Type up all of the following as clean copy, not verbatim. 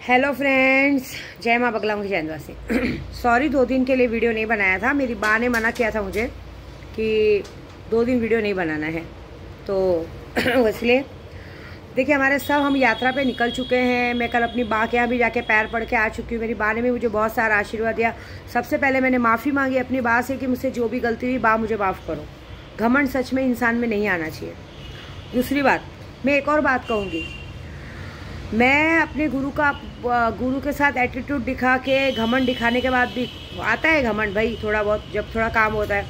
Hello friends, जय माँ बगला मुझे जैनवासी। सॉरी 2 दिन के लिए वीडियो नहीं बनाया था। मेरी माँ ने मना किया था मुझे कि 2 दिन वीडियो नहीं बनाना है, तो इसलिए देखिए हमारे सब हम यात्रा पे निकल चुके हैं। मैं कल अपनी माँ के यहाँ भी जाके पैर पड़ के आ चुकी हूँ। मेरी माँ ने भी मुझे बहुत सारा आशीर्वाद दिया। सबसे पहले मैंने माफ़ी मांगी अपनी माँ से कि मुझसे जो भी गलती हुई माँ मुझे माफ़ करो। घमंड सच में इंसान में नहीं आना चाहिए। दूसरी बात, मैं एक और बात कहूँगी, मैं अपने गुरु के साथ एटीट्यूड दिखा के घमंड दिखाने के बाद भी आता है घमंड भाई, थोड़ा बहुत जब थोड़ा काम होता है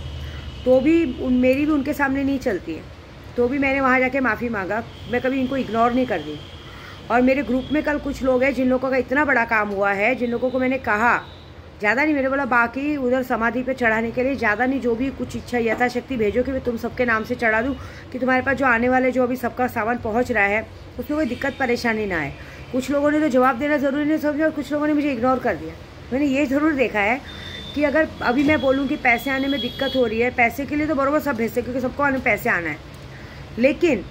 तो भी मेरी भी उनके सामने नहीं चलती है। तो भी मैंने वहाँ जाके माफ़ी मांगा। मैं कभी इनको इग्नोर नहीं कर दी। और मेरे ग्रुप में कल कुछ लोग हैं जिन लोगों का इतना बड़ा काम हुआ है, जिन लोगों को मैंने कहा ज़्यादा नहीं, मैंने बोला बाकी उधर समाधि पे चढ़ाने के लिए ज़्यादा नहीं, जो भी कुछ इच्छा यथाशक्ति भेजो कि मैं तुम सबके नाम से चढ़ा दूँ, कि तुम्हारे पास जो आने वाले जो अभी सबका सामान पहुँच रहा है उसमें कोई दिक्कत परेशानी ना आए। कुछ लोगों ने तो जवाब देना ज़रूरी नहीं समझा और कुछ लोगों ने मुझे इग्नोर कर दिया। मैंने ये ज़रूर देखा है कि अगर अभी मैं बोलूँ कि पैसे आने में दिक्कत हो रही है, पैसे के लिए तो बराबर सब भेजते क्योंकि सबको आने पैसे आना है, लेकिन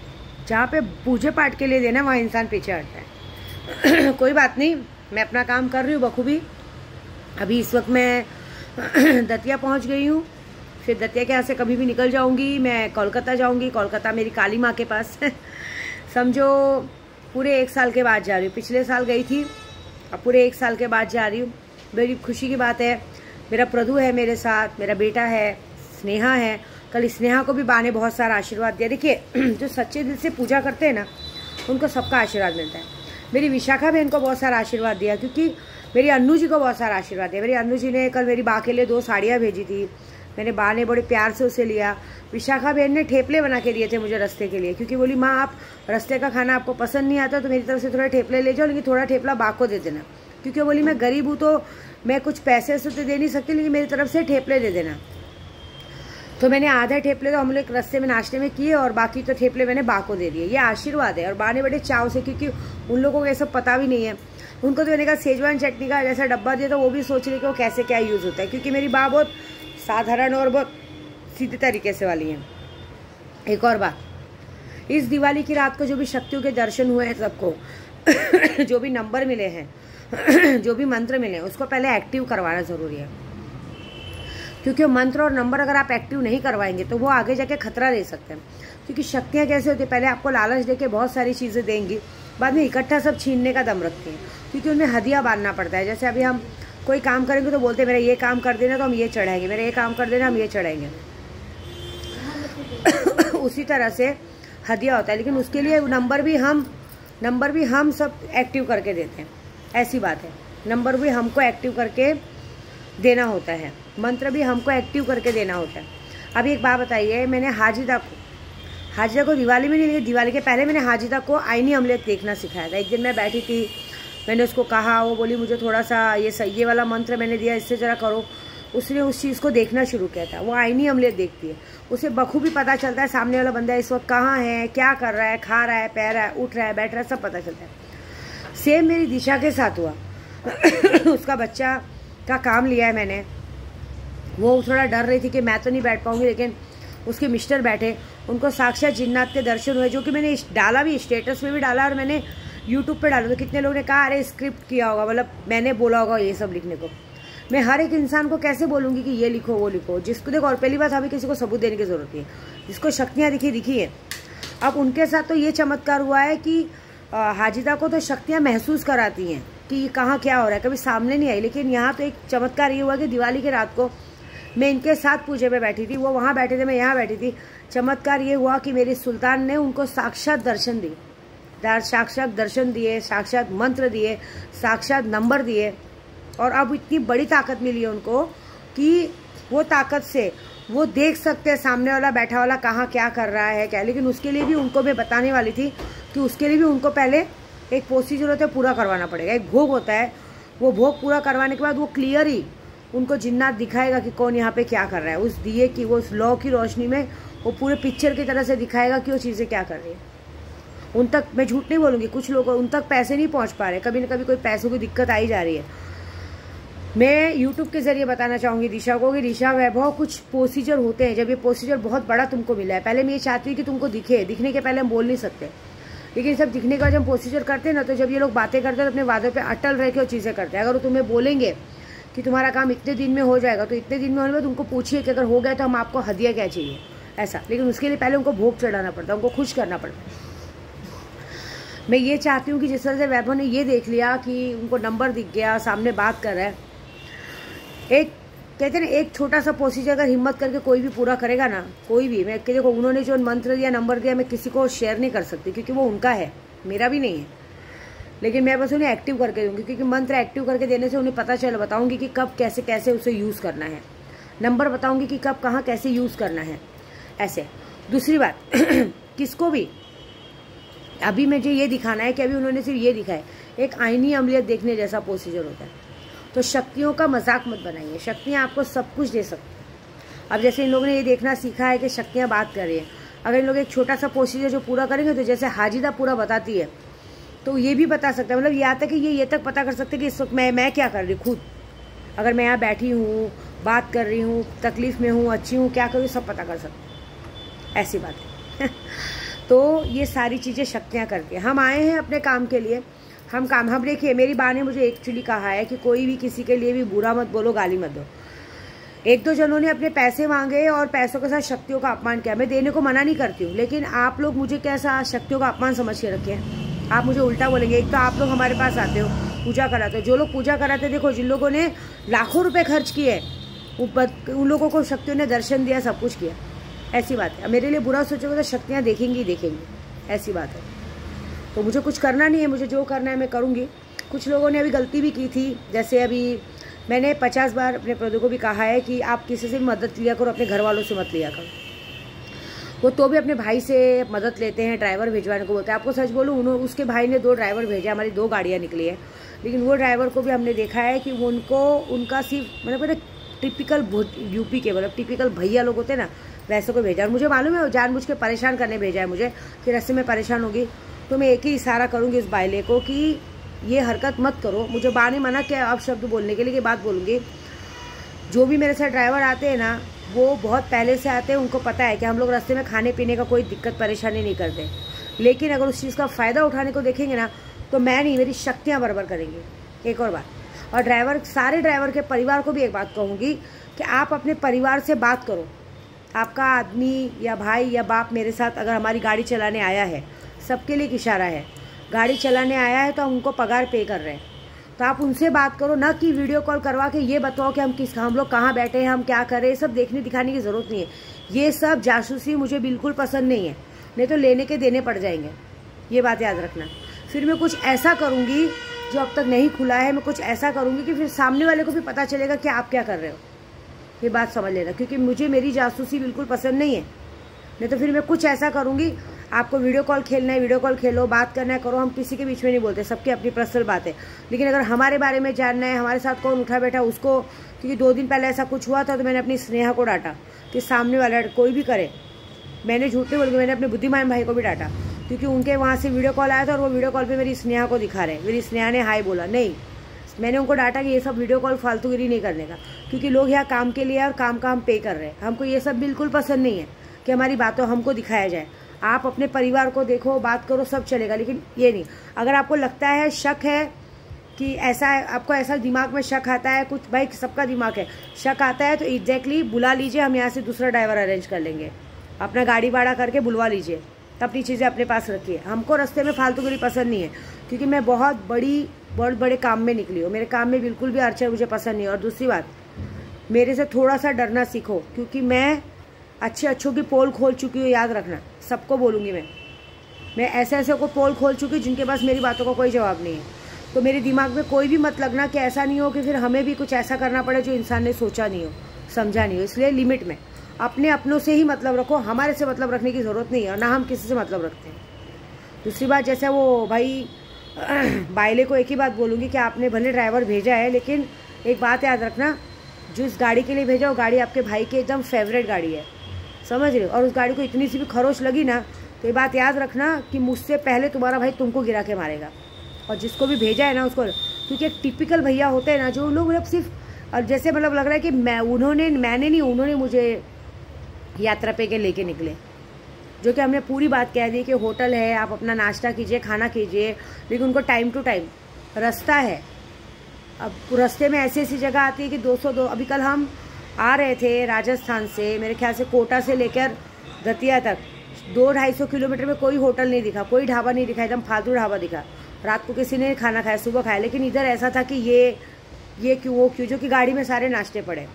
जहाँ पे पूजे पाठ के लिए देना वहाँ इंसान पीछे हटता है। कोई बात नहीं, मैं अपना काम कर रही हूँ बखूबी। अभी इस वक्त मैं दतिया पहुँच गई हूँ। फिर दतिया के यहाँ से कभी भी निकल जाऊँगी, मैं कोलकाता जाऊँगी। कोलकाता मेरी काली माँ के पास समझो पूरे 1 साल के बाद जा रही हूँ। पिछले साल गई थी, अब पूरे 1 साल के बाद जा रही हूँ। मेरी खुशी की बात है, मेरा प्रदू है मेरे साथ, मेरा बेटा है, स्नेहा है। कल स्नेहा को भी बा ने बहुत सारा आशीर्वाद दिया। देखिए जो सच्चे दिल से पूजा करते हैं ना, उनको सबका आशीर्वाद मिलता है। मेरी विशाखा बहन को बहुत सारा आशीर्वाद दिया, क्योंकि मेरी अन्नू जी को बहुत सारा आशीर्वाद दिया। मेरी अन्नू जी ने कल मेरी बा के लिए 2 साड़ियाँ भेजी थी, मैंने बा ने बड़े प्यार से उसे लिया। विशाखा बहन ने ठेपले बना के दिए थे मुझे रास्ते के लिए, क्योंकि बोली माँ आप रास्ते का खाना आपको पसंद नहीं आता तो मेरी तरफ से थोड़ा ठेपले ले जाओ, लेकिन थोड़ा ठेपला बा को दे देना, क्योंकि बोली मैं गरीब हूँ तो मैं कुछ पैसे से तो दे नहीं सकती, लेकिन मेरी तरफ से ठेपले दे देना। तो मैंने आधा ठेपले तो हम लोग रास्ते में नाश्ते में किए और बाकी तो ठेपले मैंने बा को दे दिए। ये आशीर्वाद है। और बा ने बड़े चाव से, क्योंकि उन लोगों को ये सब पता भी नहीं है, उनको तो मैंने कहा सेजवान चटनी का जैसा डब्बा दिया तो वो भी सोच रहे कि वो कैसे क्या यूज़ होता है, क्योंकि मेरी बा बहुत साधारण और बहुत सीधे तरीके से वाली है। एक और बात, इस दिवाली की रात को जो भी शक्तियों के दर्शन हुए हैं सबको जो भी नंबर मिले हैं जो भी मंत्र मिले हैं, उसको पहले एक्टिव करवाना ज़रूरी है। क्योंकि मंत्र और नंबर अगर आप एक्टिव नहीं करवाएंगे तो वो आगे जाके खतरा दे सकते हैं। क्योंकि शक्तियाँ कैसे होती है, पहले आपको लालच देके बहुत सारी चीज़ें देंगी, बाद में इकट्ठा सब छीनने का दम रखती हैं, क्योंकि उनमें हदिया बांधना पड़ता है। जैसे अभी हम कोई काम करेंगे तो बोलते हैं मेरा ये काम कर देना तो हम ये चढ़ाएंगे, मेरा ये काम कर देना हम ये चढ़ाएंगे उसी तरह से हदिया होता है। लेकिन उसके लिए नंबर भी हम सब एक्टिव करके देते हैं, ऐसी बात है। नंबर भी हमको एक्टिव करके देना होता है, मंत्र भी हमको एक्टिव करके देना होता है। अभी एक बात बताइए, मैंने हाजिदा को दिवाली में नहीं, लेकिन दिवाली के पहले मैंने हाजिदा को आईनी अमलेट देखना सिखाया था। एक दिन मैं बैठी थी, मैंने उसको कहा, वो बोली मुझे थोड़ा सा ये वाला मंत्र मैंने दिया, इससे ज़रा करो। उसने उस चीज़ को देखना शुरू किया था। वो आईनी अमलेट देखती है, उसे बखूबी पता चलता है सामने वाला बंदा इस वक्त कहाँ है, क्या कर रहा है, खा रहा है, पै रहा है, उठ रहा है, बैठ रहा है, सब पता चलता है। सेम मेरी दिशा के साथ हुआ उसका बच्चा का काम लिया है मैंने। वो थोड़ा डर रही थी कि मैं तो नहीं बैठ पाऊंगी, लेकिन उसके मिस्टर बैठे, उनको साक्षात जिन्नात के दर्शन हुए, जो कि मैंने डाला भी, स्टेटस में भी डाला और मैंने यूट्यूब पे डाला। तो कितने लोगों ने कहा अरे स्क्रिप्ट किया होगा, मतलब मैंने बोला होगा ये सब लिखने को। मैं हर एक इंसान को कैसे बोलूँगी कि ये लिखो वो लिखो, जिसको देखो। और पहली बात, हमें किसी को सबूत देने की जरूरत है, जिसको शक्तियाँ दिखी है। अब उनके साथ तो ये चमत्कार हुआ है कि हाजिदा को तो शक्तियाँ महसूस कराती हैं कि कहाँ क्या हो रहा है, कभी सामने नहीं आई। लेकिन यहाँ तो एक चमत्कार ये हुआ कि दिवाली की रात को मैं इनके साथ पूजे पे बैठी थी, वो वहाँ बैठे थे, मैं यहाँ बैठी थी। चमत्कार ये हुआ कि मेरी सुल्तान ने उनको साक्षात दर्शन दिए, साक्षात मंत्र दिए, साक्षात नंबर दिए। और अब इतनी बड़ी ताकत मिली है उनको कि वो ताकत से वो देख सकते हैं सामने वाला बैठा वाला कहाँ क्या कर रहा है क्या। लेकिन उसके लिए भी उनको मैं बताने वाली थी कि उसके लिए भी उनको पहले एक प्रोसीजर होता है, पूरा करवाना पड़ेगा। एक भोग होता है, वो भोग पूरा करवाने के बाद वो क्लियर ही उनको जिन्नात दिखाएगा कि कौन यहाँ पे क्या कर रहा है। उस दिए की, वो लौ की रोशनी में वो पूरे पिक्चर की तरह से दिखाएगा कि वो चीज़ें क्या कर रही है। उन तक, मैं झूठ नहीं बोलूँगी, कुछ लोग उन तक पैसे नहीं पहुँच पा रहे, कभी ना कभी कोई पैसों की दिक्कत आई जा रही है। मैं यूट्यूब के ज़रिए बताना चाहूँगी दिशा को कि दिशा वैभव कुछ प्रोसीजर होते हैं। जब ये प्रोसीजर बहुत बड़ा तुमको मिला है, पहले मैं ये चाहती हूँ कि तुमको दिखने के पहले हम बोल नहीं सकते, लेकिन सब दिखने के बाद जब हम प्रोसीजर करते हैं ना, तो जब ये लोग बातें करते हैं तो अपने वादों पे अटल रह के वो चीज़ें करते हैं। अगर वो तुम्हें बोलेंगे कि तुम्हारा काम इतने दिन में हो जाएगा, तो इतने दिन में होने में उनको पूछिए कि अगर हो गया तो हम आपको हदिया क्या चाहिए, ऐसा। लेकिन उसके लिए पहले उनको भोग चढ़ाना पड़ता है, उनको खुश करना पड़ता है। मैं ये चाहती हूँ कि जिस तरह से वैभव ने ये देख लिया कि उनको नंबर दिख गया, सामने बात कर रहा है, एक कहते हैं ना, एक छोटा सा प्रोसीजर अगर हिम्मत करके कोई भी पूरा करेगा ना, कोई भी, मैं देखो उन्होंने जो मंत्र दिया, नंबर दिया, मैं किसी को शेयर नहीं कर सकती क्योंकि वो उनका है, मेरा भी नहीं है। लेकिन मैं बस उन्हें एक्टिव करके दूँगी, क्योंकि मंत्र एक्टिव करके देने से उन्हें पता चल, बताऊँगी कि कब कैसे कैसे उसे यूज़ करना है, नंबर बताऊँगी कि कब कहाँ कैसे यूज़ करना है, ऐसे। दूसरी बात किसको भी अभी मुझे ये दिखाना है कि अभी उन्होंने सिर्फ ये दिखाया, एक आईनी अमलियत देखने जैसा प्रोसीजर होता है। तो शक्तियों का मजाक मत बनाइए, शक्तियाँ आपको सब कुछ दे सकती। अब जैसे इन लोगों ने ये देखना सीखा है कि शक्तियाँ बात कर रही हैं, अगर इन लोग एक छोटा सा प्रोसीजर जो पूरा करेंगे, तो जैसे हाजिदा पूरा बताती है, तो ये भी बता सकता है, मतलब ये आता है कि ये तक पता कर सकते कि इस वक्त मैं क्या कर रही हूँ खुद, अगर मैं यहाँ बैठी हूँ, बात कर रही हूँ, तकलीफ में हूँ, अच्छी हूँ, क्या करूँ, सब पता कर सकते, ऐसी बात है। तो ये सारी चीज़ें शक्तियाँ करती हैं। हम आए हैं अपने काम के लिए, हम देखिए, मेरी माँ ने मुझे एक्चुअली कहा है कि कोई भी किसी के लिए भी बुरा मत बोलो, गाली मत दो। एक दो जनों ने अपने पैसे मांगे और पैसों के साथ शक्तियों का अपमान किया, मैं देने को मना नहीं करती हूँ, लेकिन आप लोग मुझे कैसा शक्तियों का अपमान समझ के रखे हैं। आप मुझे उल्टा बोलेंगे, एक तो आप लोग हमारे पास आते हो, पूजा कराते हो, जो लोग पूजा कराते, देखो जिन लोगों ने लाखों रुपये खर्च किए, उन लोगों को शक्तियों ने दर्शन दिया, सब कुछ किया, ऐसी बात है। मेरे लिए बुरा सोचोगे तो शक्तियाँ देखेंगी ही देखेंगी, ऐसी बात है। तो मुझे कुछ करना नहीं है, मुझे जो करना है मैं करूँगी। कुछ लोगों ने अभी गलती भी की थी, जैसे अभी मैंने 50 बार अपने प्रदू को भी कहा है कि आप किसी से भी मदद लिया करो, अपने घर वालों से मत लिया करो। वो तो भी अपने भाई से मदद लेते हैं, ड्राइवर भिजवाने को बोलते हैं। आपको सच बोलूँ, उसके भाई ने 2 ड्राइवर भेजे, हमारी 2 गाड़ियाँ निकली है, लेकिन वो ड्राइवर को भी हमने देखा है कि वो उनका सिर्फ मतलब टिपिकल यूपी के, मतलब टिपिकल भैया लोग होते हैं ना, वैसे को भेजा। और मुझे मालूम है जानबूझ के परेशान करने भेजा है मुझे, कि रास्ते में परेशान होगी तो मैं एक ही इशारा करूँगी उस बाइले को कि ये हरकत मत करो। मुझे बा ने मना किया अब शब्द बोलने के लिए, बात बोलूँगी। जो भी मेरे साथ ड्राइवर आते हैं ना, वो बहुत पहले से आते हैं, उनको पता है कि हम लोग रास्ते में खाने पीने का कोई दिक्कत परेशानी नहीं करते, लेकिन अगर उस चीज़ का फ़ायदा उठाने को देखेंगे ना, तो मैं नहीं, मेरी शक्तियाँ बराबर करेंगी। एक और बात, और ड्राइवर, सारे ड्राइवर के परिवार को भी एक बात कहूँगी कि आप अपने परिवार से बात करो। आपका आदमी या भाई या बाप मेरे साथ अगर हमारी गाड़ी चलाने आया है, सबके लिए एक इशारा है, गाड़ी चलाने आया है तो हम उनको पगार पे कर रहे हैं, तो आप उनसे बात करो, ना कि वीडियो कॉल करवा के ये बताओ कि हम लोग कहाँ बैठे हैं, हम क्या कर रहे हैं। सब देखने दिखाने की ज़रूरत नहीं है, ये सब जासूसी मुझे बिल्कुल पसंद नहीं है, नहीं तो लेने के देने पड़ जाएंगे, ये बात याद रखना। फिर मैं कुछ ऐसा करूँगी जो अब तक नहीं खुला है, मैं कुछ ऐसा करूँगी कि फिर सामने वाले को भी पता चलेगा कि आप क्या कर रहे हो, ये बात समझ लेना, क्योंकि मुझे मेरी जासूसी बिल्कुल पसंद नहीं है। नहीं तो फिर मैं कुछ ऐसा करूँगी, आपको वीडियो कॉल खेलना है वीडियो कॉल खेलो, बात करना है करो, हम किसी के बीच में नहीं बोलते, सबकी अपनी पर्सनल बात है। लेकिन अगर हमारे बारे में जानना है, हमारे साथ कौन उठा बैठा उसको, क्योंकि 2 दिन पहले ऐसा कुछ हुआ था, तो मैंने अपनी स्नेहा को डांटा कि सामने वाला कोई भी करे, मैंने झूठ नहीं बोल के मैंने अपने बुद्धिमान भाई को भी डांटा, क्योंकि उनके वहाँ से वीडियो कॉल आया था और वो वीडियो कॉल पर मेरी स्नेहा को दिखा रहे, मेरी स्नेहा ने हाय बोला, नहीं, मैंने उनको डांटा कि ये सब वीडियो कॉल फालतूगिरी नहीं करने का, क्योंकि लोग यहाँ काम के लिए और काम का हम पे कर रहे हैं, हमको ये सब बिल्कुल पसंद नहीं है कि हमारी बातों हमको दिखाया जाए। आप अपने परिवार को देखो, बात करो, सब चलेगा, लेकिन ये नहीं। अगर आपको लगता है, शक है कि ऐसा है, आपको ऐसा दिमाग में शक आता है कुछ, भाई सबका दिमाग है, शक आता है तो एग्जैक्टली बुला लीजिए, हम यहाँ से दूसरा ड्राइवर अरेंज कर लेंगे, अपना गाड़ी भाड़ा करके बुलवा लीजिए, अपनी चीज़ें अपने पास रखिए। हमको रास्ते में फालतूगिरी पसंद नहीं है, क्योंकि मैं बहुत बड़े काम में निकली हूँ, मेरे काम में बिल्कुल भी अड़चन मुझे पसंद नहीं है। और दूसरी बात, मेरे से थोड़ा सा डरना सीखो, क्योंकि मैं अच्छों की पोल खोल चुकी हूँ, याद रखना, सबको बोलूँगी मैं ऐसे को पोल खोल चुकी हूँ जिनके पास मेरी बातों का कोई जवाब नहीं है। तो मेरे दिमाग में कोई भी मत लगना कि ऐसा नहीं हो कि फिर हमें भी कुछ ऐसा करना पड़े जो इंसान ने सोचा नहीं हो, समझा नहीं हो। इसलिए लिमिट में अपनों से ही मतलब रखो, हमारे से मतलब रखने की ज़रूरत नहीं है, और ना हम किसी से मतलब रखते हैं। दूसरी बात, जैसे वो भाई बाइले को एक ही बात बोलूँगी कि आपने भले ड्राइवर भेजा है, लेकिन एक बात याद रखना, जो इस गाड़ी के लिए भेजा वो गाड़ी आपके भाई की एकदम फेवरेट गाड़ी है, समझ रहे हो। और उस गाड़ी को इतनी सी भी खरोच लगी ना, तो ये बात याद रखना कि मुझसे पहले तुम्हारा भाई तुमको गिरा के मारेगा, और जिसको भी भेजा है ना उसको, क्योंकि एक टिपिकल भैया होते हैं ना, जो लोग मतलब सिर्फ, और जैसे मतलब लग रहा है कि मैंने नहीं, उन्होंने मुझे यात्रा पे के लेके निकले, जो कि हमने पूरी बात कह दी कि होटल है, आप अपना नाश्ता कीजिए, खाना कीजिए, लेकिन उनको टाइम टू टाइम रास्ता है। अब रास्ते में ऐसी ऐसी जगह आती है कि 202, अभी कल हम आ रहे थे राजस्थान से, मेरे ख्याल से कोटा से लेकर दतिया तक 200-250 किलोमीटर में कोई होटल नहीं दिखा, कोई ढाबा नहीं दिखा, एकदम फालतू ढाबा दिखा। रात को किसी ने खाना खाया, सुबह खाया, लेकिन इधर ऐसा था कि ये क्यों वो क्यों, जो कि गाड़ी में सारे नाश्ते पड़े।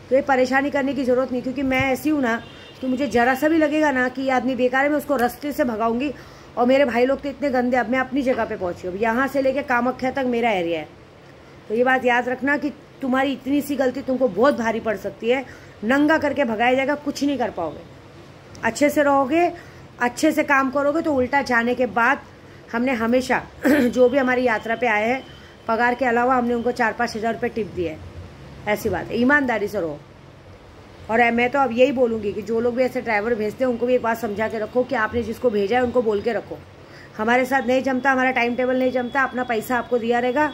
तो ये परेशानी करने की ज़रूरत नहीं, क्योंकि मैं ऐसी हूँ ना कि मुझे ज़रा सा भी लगेगा ना कि ये आदमी बेकार है, मैं उसको रास्ते से भगाऊंगी। और मेरे भाई लोग तो इतने गंदे, अब मैं अपनी जगह पे पहुँची, अब यहाँ से लेके कामाख्या तक मेरा एरिया है। तो ये बात याद रखना कि तुम्हारी इतनी सी गलती तुमको बहुत भारी पड़ सकती है, नंगा करके भगाया जाएगा, कुछ नहीं कर पाओगे। अच्छे से रहोगे, अच्छे से काम करोगे तो उल्टा जाने के बाद हमने हमेशा जो भी हमारी यात्रा पे आए हैं, पगार के अलावा हमने उनको 4-5 हज़ार रुपये टिप दिए है। ऐसी बात है, ईमानदारी से रहो। और मैं तो अब यही बोलूँगी कि जो लोग भी ऐसे ड्राइवर भेजते हैं उनको भी एक बात समझा के रखो कि आपने जिसको भेजा है उनको बोल के रखो, हमारे साथ नहीं जमता, हमारा टाइम टेबल नहीं जमता, अपना पैसा आपको दिया रहेगा,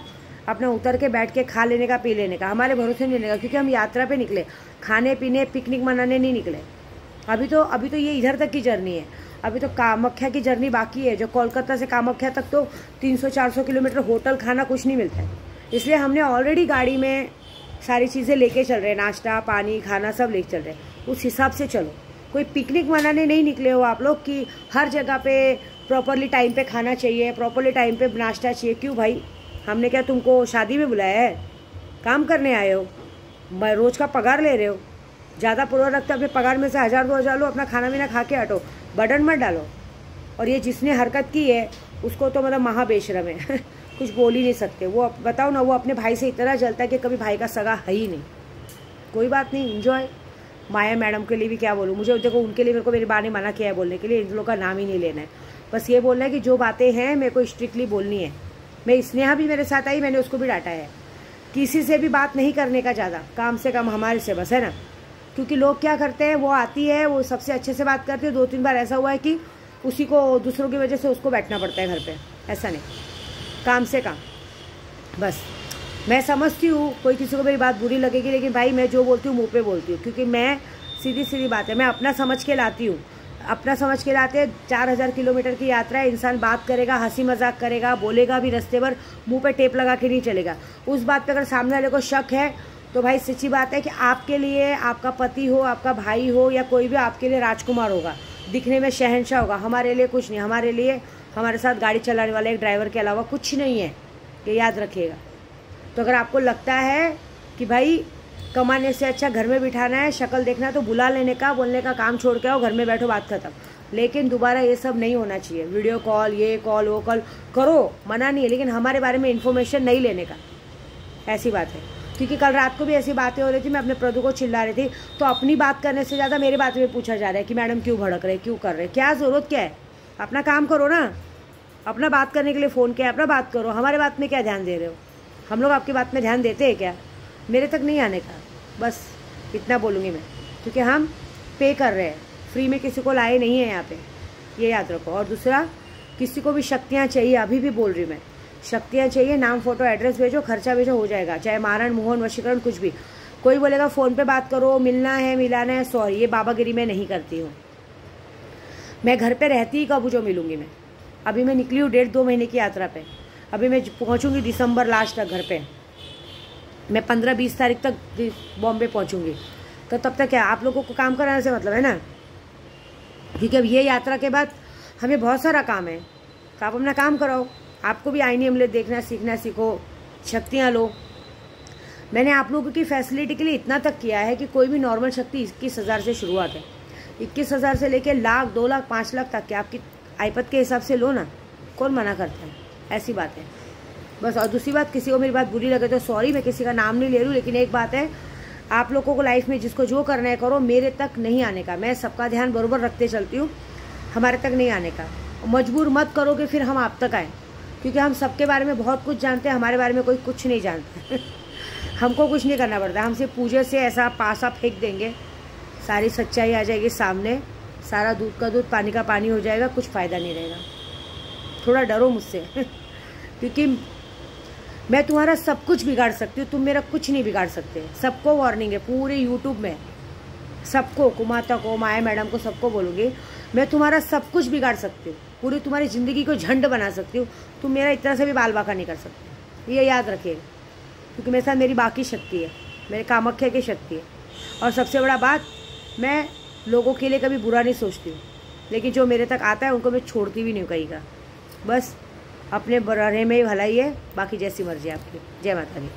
अपना उतर के बैठ के खा लेने का, पी लेने का, हमारे भरोसे नहीं लेगा, क्योंकि हम यात्रा पे निकले, खाने पीने पिकनिक मनाने नहीं निकले। अभी तो ये इधर तक की जर्नी है, अभी तो कामाख्या की जर्नी बाकी है। जो कोलकाता से कामाख्या तक तो 300-400 किलोमीटर होटल खाना कुछ नहीं मिलता है, इसलिए हमने ऑलरेडी गाड़ी में सारी चीज़ें लेके चल रहे हैं, नाश्ता पानी खाना सब लेके चल रहे हैं। उस हिसाब से चलो, कोई पिकनिक मनाने नहीं निकले हो आप लोग कि हर जगह पे प्रॉपरली टाइम पे खाना चाहिए, प्रॉपरली टाइम पे नाश्ता चाहिए। क्यों भाई, हमने क्या तुमको शादी में बुलाया है? काम करने आए हो, रोज़ का पगार ले रहे हो, ज़्यादा पूरा रखते अपने पगार में से 1000-2000 लो, अपना खाना पीना खा के हटो, बर्डन मत डालो। और ये जिसने हरकत की है उसको तो मतलब महाबेशरम है कुछ बोल ही नहीं सकते। वो बताओ ना, वो अपने भाई से इतना जलता है कि कभी भाई का सगा है ही नहीं। कोई बात नहीं, इन्जॉय। माया मैडम के लिए भी क्या बोलूँ, मुझे देखो उनके लिए मेरे को मेरी माँ ने मना किया है बोलने के लिए, इन लोगों का नाम ही नहीं लेना है। बस ये बोलना है कि जो बातें हैं मेरे को स्ट्रिक्टली बोलनी है। मैं स्नेहा भी मेरे साथ आई, मैंने उसको भी डांटा है, किसी से भी बात नहीं करने का ज़्यादा, काम से कम हमारे से, बस है ना। क्योंकि लोग क्या करते हैं, वो आती है, वो सबसे अच्छे से बात करती है, 2-3 बार ऐसा हुआ है कि उसी को दूसरों की वजह से उसको बैठना पड़ता है घर पे। ऐसा नहीं, काम से काम। बस मैं समझती हूँ कोई किसी को मेरी बात बुरी लगेगी, लेकिन भाई मैं जो बोलती हूँ मुँह पे बोलती हूँ, क्योंकि मैं सीधी बात है, मैं अपना समझ के लाती हूँ, अपना समझ के लाते हैं। 4000 किलोमीटर की यात्रा है, इंसान बात करेगा, हंसी मजाक करेगा, बोलेगा भी, रास्ते पर मुँह पे टेप लगा के नहीं चलेगा। उस बात पर अगर सामने वाले को शक है तो भाई सच्ची बात है कि आपके लिए आपका पति हो, आपका भाई हो या कोई भी आपके लिए राजकुमार होगा, दिखने में शहंशाह होगा, हमारे लिए कुछ नहीं। हमारे लिए हमारे साथ गाड़ी चलाने वाले एक ड्राइवर के अलावा कुछ नहीं है, ये याद रखिएगा। तो अगर आपको लगता है कि भाई कमाने से अच्छा घर में बिठाना है, शक्ल देखना है, तो बुला लेने का, बोलने का काम छोड़ के आओ, घर में बैठो, बात खत्म। लेकिन दोबारा ये सब नहीं होना चाहिए। वीडियो कॉल, ये कॉल, वो कॉल करो, मना नहीं है, लेकिन हमारे बारे में इन्फॉर्मेशन नहीं लेने का, ऐसी बात है। क्योंकि कल रात को भी ऐसी बातें हो रही थी, मैं अपने प्रदू को चिल्ला रही थी, तो अपनी बात करने से ज़्यादा मेरे बात में पूछा जा रहा है कि मैडम क्यों भड़क रहे, क्यों कर रहे, क्या ज़रूरत क्या है? अपना काम करो ना, अपना बात करने के लिए फ़ोन किया, अपना बात करो, हमारे बात में क्या ध्यान दे रहे हो? हम लोग आपकी बात में ध्यान देते हैं क्या? मेरे तक नहीं आने का, बस इतना बोलूँगी मैं, क्योंकि हम पे कर रहे हैं, फ्री में किसी को लाए नहीं है यहाँ पे, ये याद रखो। और दूसरा, किसी को भी शक्तियाँ चाहिए, अभी भी बोल रही मैं, शक्तियाँ चाहिए, नाम फोटो एड्रेस भेजो, खर्चा भेजो, हो जाएगा, चाहे मारण मोहन वशीकरण कुछ भी। कोई बोलेगा फ़ोन पे बात करो, मिलना है मिलाना है, सॉरी, ये बाबागिरी मैं नहीं करती हूँ। मैं घर पे रहती ही कब जो मिलूँगी मैं। अभी मैं निकली हूँ 1.5-2 महीने की यात्रा पे, अभी मैं पहुँचूँगी दिसंबर लास्ट तक घर पे, मैं 15-20 तारीख तक बॉम्बे पहुँचूँगी। तो तब तक क्या आप लोगों को काम कराने से मतलब है ना, क्योंकि अब ये यात्रा के बाद हमें बहुत सारा काम है, तो आप अपना काम कराओ। आपको भी आईनी अमले देखना सीखना सीखो, शक्तियाँ लो। मैंने आप लोगों की फैसिलिटी के लिए इतना तक किया है कि कोई भी नॉर्मल शक्ति 21,000 से शुरुआत है, 21,000 से लेकर लाख, 2 लाख, 5 लाख तक के आपकी आईपत के हिसाब से लो ना, कौन मना करता है? ऐसी बात है बस। और दूसरी बात, किसी को मेरी बात बुरी लगे तो सॉरी, मैं किसी का नाम नहीं ले रही हूँ, लेकिन एक बात है, आप लोगों को लाइफ में जिसको जो करना है करो, मेरे तक नहीं आने का। मैं सबका ध्यान बराबर रखते चलती हूँ, हमारे तक नहीं आने का। मजबूर मत करो कि फिर हम आप तक आए, क्योंकि हम सबके बारे में बहुत कुछ जानते हैं, हमारे बारे में कोई कुछ नहीं जानता हमको कुछ नहीं करना पड़ता, हम सिर्फ पूजे से ऐसा पासा फेंक देंगे, सारी सच्चाई आ जाएगी सामने, सारा दूध का दूध पानी का पानी हो जाएगा, कुछ फ़ायदा नहीं रहेगा। थोड़ा डरो मुझसे क्योंकि मैं तुम्हारा सब कुछ बिगाड़ सकती हूँ, तुम मेरा कुछ नहीं बिगाड़ सकते। सबको वार्निंग है, पूरे यूट्यूब में सबको, कुमाता को, माया मैडम को, सबको बोलूँगी मैं तुम्हारा सब कुछ बिगाड़ सकती हूँ, पूरी तुम्हारी ज़िंदगी को झंड बना सकती हूँ, तुम मेरा इतना से भी बाल बाका नहीं कर सकते, ये याद रखिएगा। क्योंकि मेरे साथ मेरी बाकी शक्ति है, मेरे कामाख्या की शक्ति है। और सबसे बड़ा बात, मैं लोगों के लिए कभी बुरा नहीं सोचती हूँ, लेकिन जो मेरे तक आता है उनको मैं छोड़ती भी नहीं कहीं का। बस अपने बरारे में ही भलाई है, बाकी जैसी मर्जी आपकी। जय माता दी।